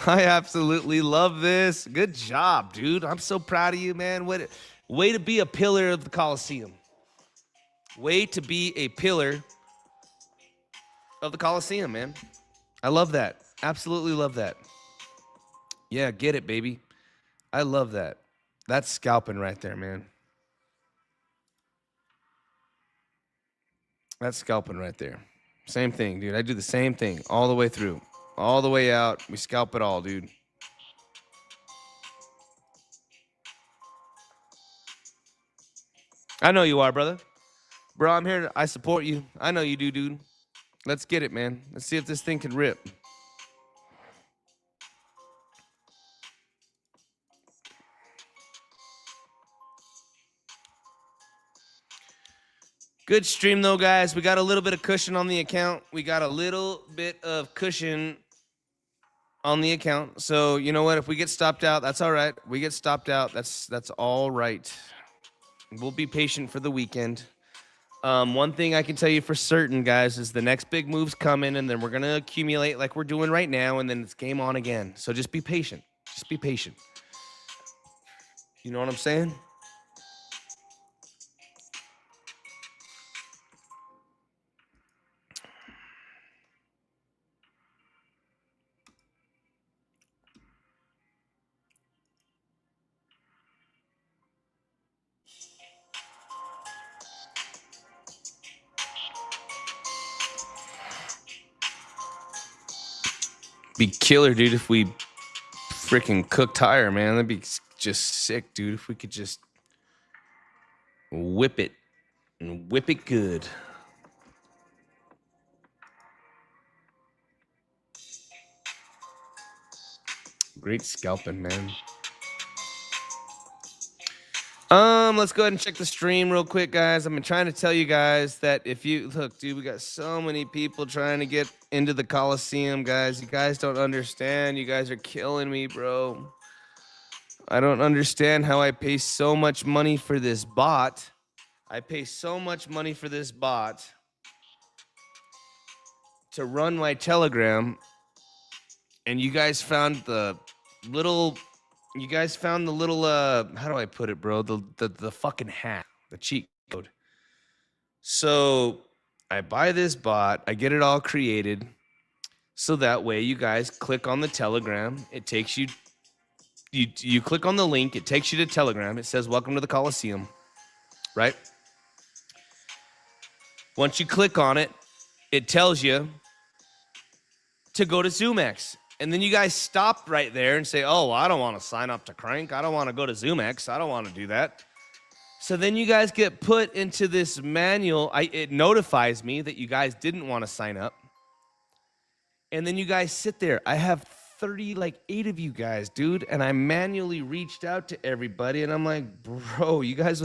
I absolutely love this. Good job, dude. I'm so proud of you, man. Way to be a pillar of the Coliseum. Way to be a pillar of the Coliseum, man. I love that. Absolutely love that. Yeah, get it, baby. I love that. That's scalping right there, man. That's scalping right there. Same thing, dude. I do the same thing all the way through. All the way out. We scalp it all, dude. I know you are, brother. Bro, I'm here. I support you. I know you do, dude. Let's get it, man. Let's see if this thing can rip. Good stream, though, guys. We got a little bit of cushion on the account. We got a little bit of cushion on the account. So, you know what? If we get stopped out, that's all right. We get stopped out. That's all right. We'll be patient for the weekend. One thing I can tell you for certain, guys, is the next big move's coming, and then we're going to accumulate like we're doing right now, and then it's game on again. So just be patient. Just be patient. You know what I'm saying? Be killer, dude, if we freaking cooked higher, man. That'd be just sick, dude, if we could just whip it. and whip it good. Great scalping, man. Let's go ahead and check the stream real quick, guys. I've been trying to tell you guys that if you look, dude, we got so many people trying to get into the Coliseum, guys. You guys don't understand. You guys are killing me, bro. I don't understand how I pay so much money for this bot. I pay so much money for this bot to run my Telegram, and you guys found the little how do I put it, bro? The fucking hack, the cheat code. So I buy this bot, I get it all created, so that way you guys click on the Telegram. It takes you click on the link, it takes you to Telegram. It says welcome to the Coliseum, right? Once you click on it, it tells you to go to zoomex. And then you guys stop right there and say, oh, I don't want to sign up to Crank. I don't want to go to zoomex. I don't want to do that. So then you guys get put into this manual. It notifies me that you guys didn't want to sign up. And then you guys sit there. I have 8 of you guys, dude. And I manually reached out to everybody. And I'm like, bro, you guys,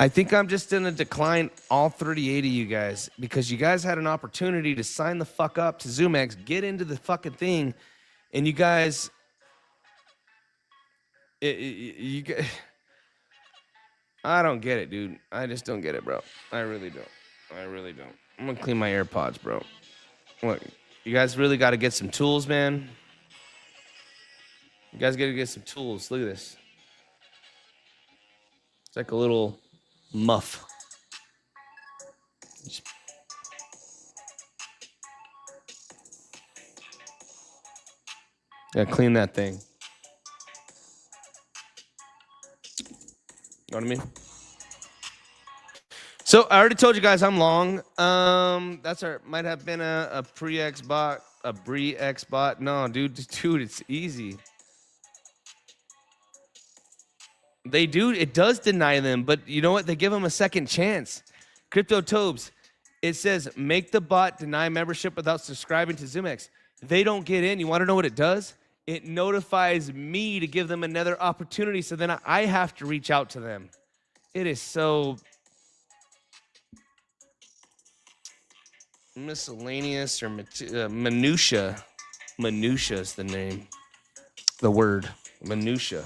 I think I'm just going to decline all 38 of you guys because you guys had an opportunity to sign the fuck up to zoomex, get into the fucking thing. And you guys, I don't get it, dude. I just don't get it, bro. I really don't. I really don't. I'm going to clean my AirPods, bro. Look, you guys really got to get some tools, man. You guys got to get some tools. Look at this. It's like a little muff. Gotta clean that thing. You know what I mean? So I already told you guys I'm long. That's might have been a pre-X bot, a Bree-X bot. No, dude, it's easy. It does deny them, but you know what? They give them a second chance. Crypto Tobes, it says make the bot deny membership without subscribing to zoomex. They don't get in. You want to know what it does? It notifies me to give them another opportunity, so then I have to reach out to them. It is so miscellaneous or minutia. Minutia is the name. The word minutia.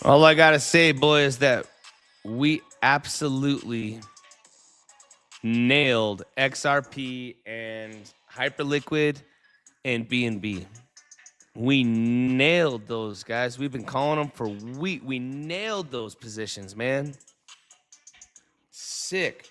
All I gotta say, boy, is that we absolutely nailed XRP and Hyperliquid and BNB. We nailed those, guys. We've been calling them for weeks. We nailed those positions, man. Sick.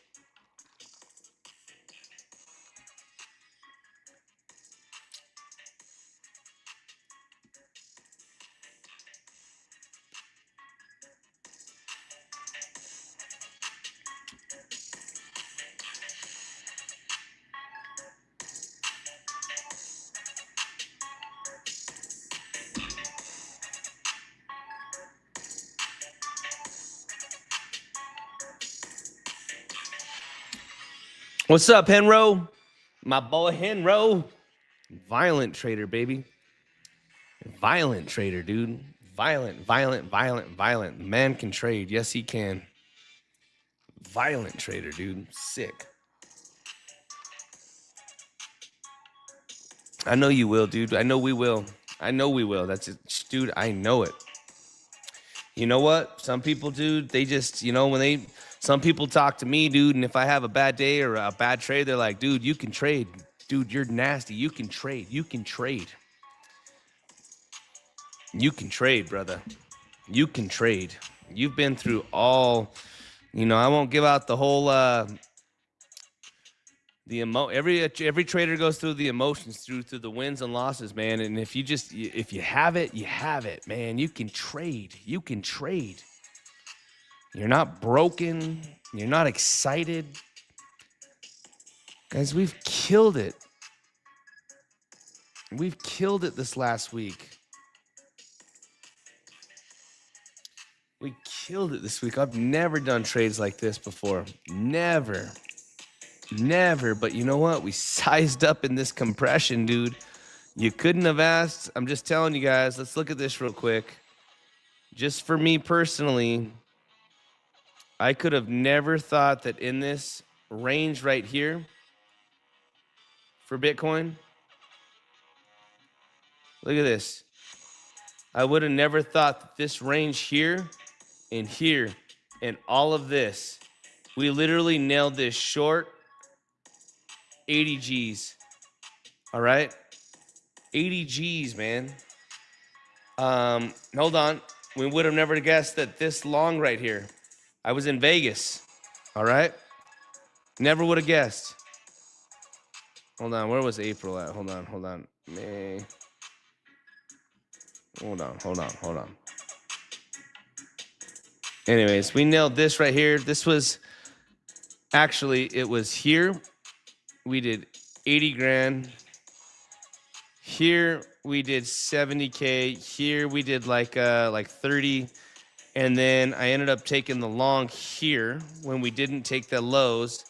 What's up, Henro? My boy Henro. Violent trader, baby. Violent trader, dude. Violent. Man can trade. Yes, he can. Violent trader, dude. Sick. I know you will, dude. I know we will. That's it. Dude, I know it. You know what? Some people, dude, they just, some people talk to me, dude, and if I have a bad day or a bad trade, they're like, dude, you can trade. Dude, you're nasty. You can trade. You can trade. You can trade, brother. You can trade. You've been through all, I won't give out the whole, every trader goes through the emotions, through the wins and losses, man. And if you have it, you have it, man. You can trade. You can trade. You're not broken. You're not excited. Guys, we've killed it. We've killed it this last week. We killed it this week. I've never done trades like this before. Never. But you know what? We sized up in this compression, dude. You couldn't have asked. I'm just telling you guys. Let's look at this real quick. Just for me personally, I could have never thought that in this range right here for Bitcoin, look at this. I would have never thought that this range here and here and all of this, we literally nailed this short 80 G's. All right? 80 G's, man. Hold on. We would have never guessed that this long right here. I was in Vegas. All right? Never would have guessed. Hold on. Where was April at? Hold on. May. Hold on. Anyways, we nailed this right here. This was actually, it was here. We did 80 grand. Here we did 70K. Here we did like 30. And then I ended up taking the long here when we didn't take the lows.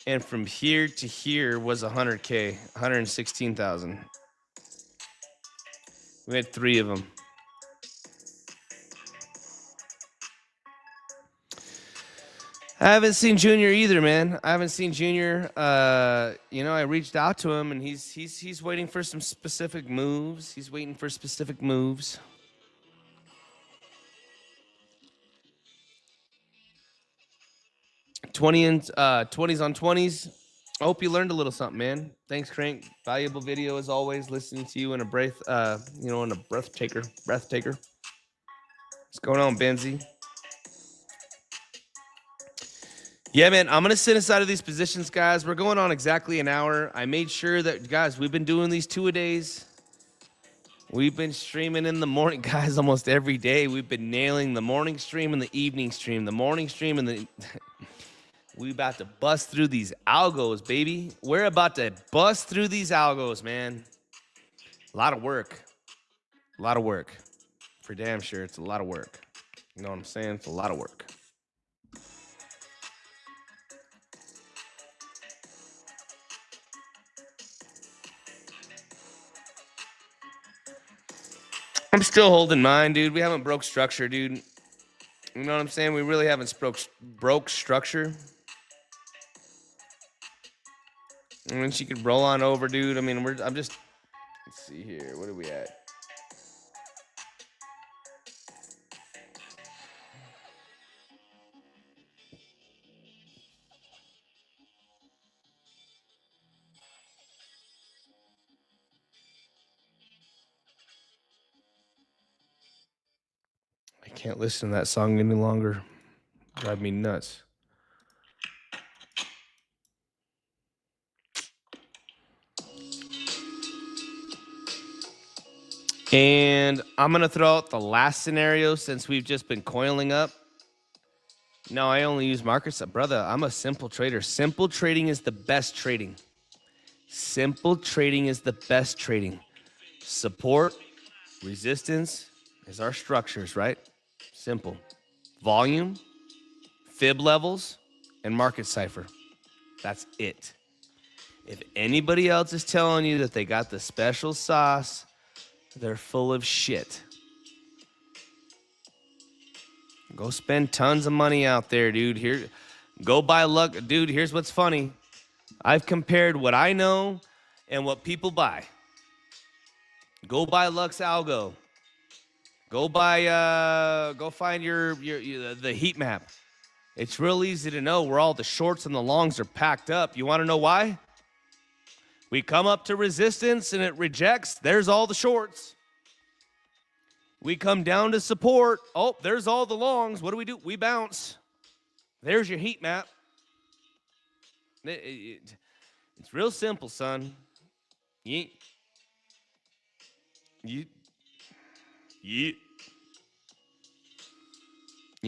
And from here to here was 100K, 116,000. We had 3 of them. I haven't seen Junior either, man. I haven't seen Junior. I reached out to him, and he's waiting for some specific moves. He's waiting for specific moves. $20s on 20s. I hope you learned a little something, man. Thanks, Crank. Valuable video as always. Listening to you in a breath, in a breath taker. What's going on, Benzie? Yeah, man, I'm going to sit inside of these positions, guys. We're going on exactly an hour. I made sure that, guys, we've been doing these 2-a-days. We've been streaming in the morning, guys, almost every day. We've been nailing the morning stream and the evening stream. The morning stream and the... We about to bust through these algos, baby. We're about to bust through these algos, man. A lot of work. For damn sure, it's a lot of work. You know what I'm saying? It's a lot of work. I'm still holding mine, dude. We haven't broke structure, dude. You know what I'm saying? We really haven't broke structure. And then she could roll on over, dude. I mean, I'm just... Let's see here. What are we at? I can't listen to that song any longer. Drive me nuts. And I'm going to throw out the last scenario since we've just been coiling up. No, I only use markets. Brother, I'm a simple trader. Simple trading is the best trading. Simple trading is the best trading. Support, resistance is our structures, right? Simple. Volume, fib levels, and market cipher. That's it. If anybody else is telling you that they got the special sauce, they're full of shit. Go spend tons of money out there, dude. Go buy luck. Dude, here's what's funny. I've compared what I know and what people buy. Go buy Lux Algo. Go find the heat map. It's real easy to know where all the shorts and the longs are packed up. You want to know why? We come up to resistance and it rejects. There's all the shorts. We come down to support. Oh, there's all the longs. What do? We bounce. There's your heat map. It's real simple, son. You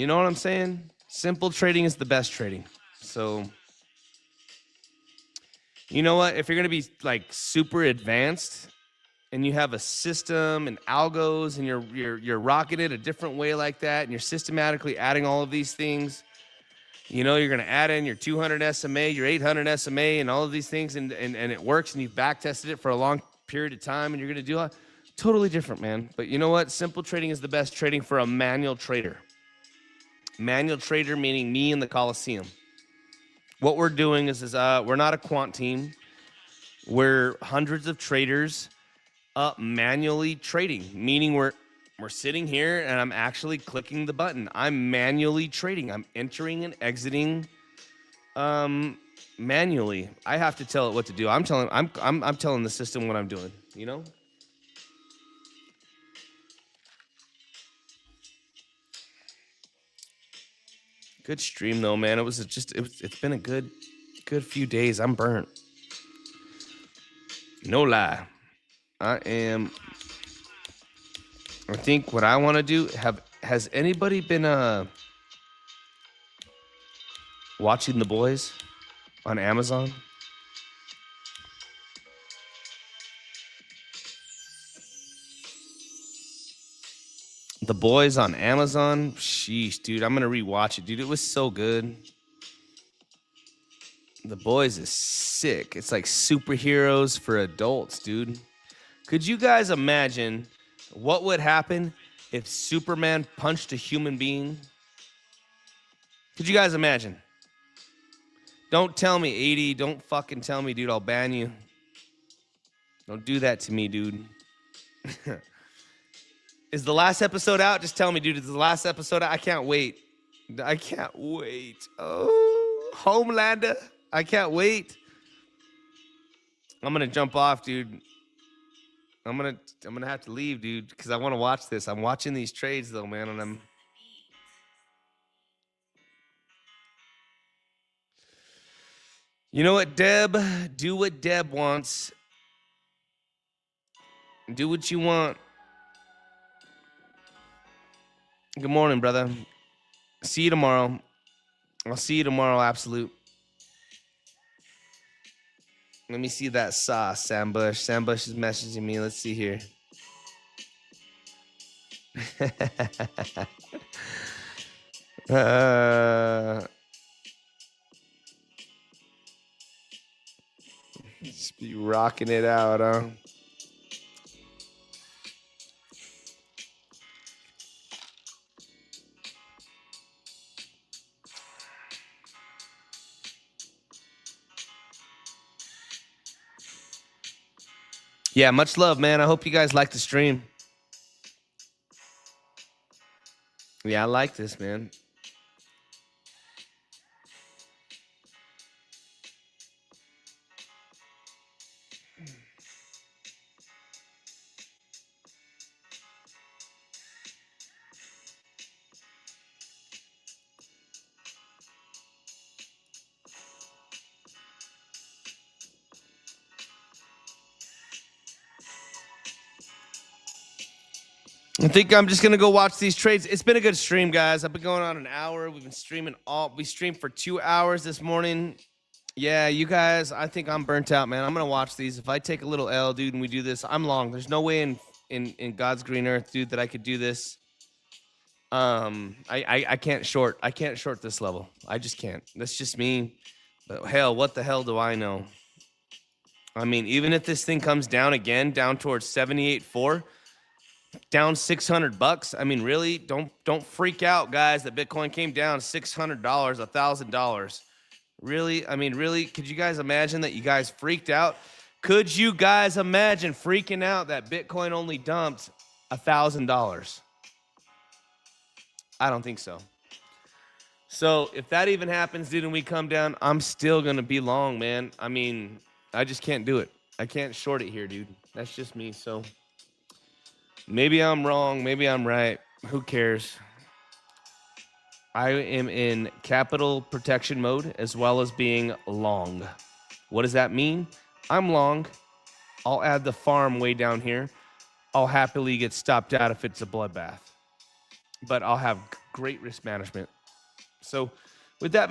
know what I'm saying? Simple trading is the best trading. So, you know what? If you're going to be like super advanced and you have a system and algos and you're rocking it a different way like that and you're systematically adding all of these things, you know, you're going to add in your 200 SMA, your 800 SMA and all of these things and it works and you've back tested it for a long period of time and you're going to do it. Totally different, man. But you know what? Simple trading is the best trading for a manual trader. Manual trader meaning me in the Coliseum. What we're doing is we're not a quant team. We're hundreds of traders manually trading, meaning we're sitting here and I'm actually clicking the button. I'm manually trading. I'm entering and exiting manually. I have to tell it what to do. I'm telling the system what I'm doing, you know? Good stream though, man. It's been a good few days. I'm burnt. No lie. I think what I want to do, has anybody been watching The Boys on Amazon? The Boys on Amazon? Sheesh, dude. I'm going to rewatch it, dude. It was so good. The Boys is sick. It's like superheroes for adults, dude. Could you guys imagine what would happen if Superman punched a human being? Could you guys imagine? Don't tell me, 80. Don't fucking tell me, dude. I'll ban you. Don't do that to me, dude. Is the last episode out? Just tell me, dude. Is the last episode out? I can't wait. I can't wait. Oh, Homelander. I can't wait. I'm gonna jump off, dude. I'm gonna have to leave, dude, because I want to watch this. I'm watching these trades though, man, and you know what, Deb? Do what Deb wants. Do what you want. Good morning, brother. See you tomorrow. I'll see you tomorrow, Absolute. Let me see that sauce, Sam Bush. Sam Bush is messaging me. Let's see here. Just be rocking it out, huh? Yeah, much love, man. I hope you guys like the stream. Yeah, I like this, man. I think I'm just gonna go watch these trades. It's been a good stream, guys. I've been going on an hour. We've been streaming we streamed for 2 hours this morning. Yeah, you guys, I think I'm burnt out, man. I'm gonna watch these. If I take a little L, dude, and we do this, I'm long. There's no way in God's green earth, dude, that I could do this. I can't short. I can't short this level. I just can't. That's just me. But hell, what the hell do I know? I mean, even if this thing comes down again, down towards 78.4. Down $600. I mean, really, don't freak out, guys, that Bitcoin came down $600, $1,000. Really? I mean, really, could you guys imagine that you guys freaked out? Could you guys imagine freaking out that Bitcoin only dumped $1,000? I don't think so. So if that even happens, dude, and we come down, I'm still going to be long, man. I mean, I just can't do it. I can't short it here, dude. That's just me. So maybe I'm wrong. Maybe I'm right. Who cares? I am in capital protection mode as well as being long. What does that mean? I'm long. I'll add the farm way down here. I'll happily get stopped out if it's a bloodbath. But I'll have great risk management. So with that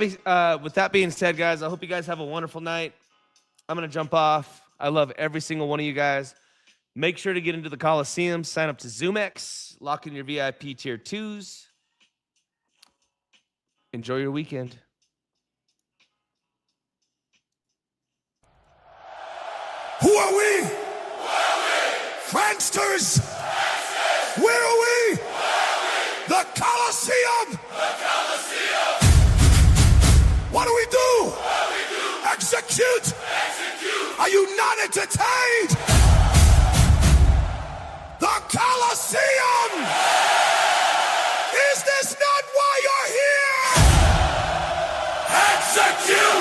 being said, guys, I hope you guys have a wonderful night. I'm going to jump off. I love every single one of you guys. Make sure to get into the Coliseum. Sign up to zoomex. Lock in your VIP tier 2s. Enjoy your weekend. Who are we? Pranksters! Where are we? The Coliseum! What do we do? Execute! Are you not entertained? The Coliseum! Is this not why you're here? Execute!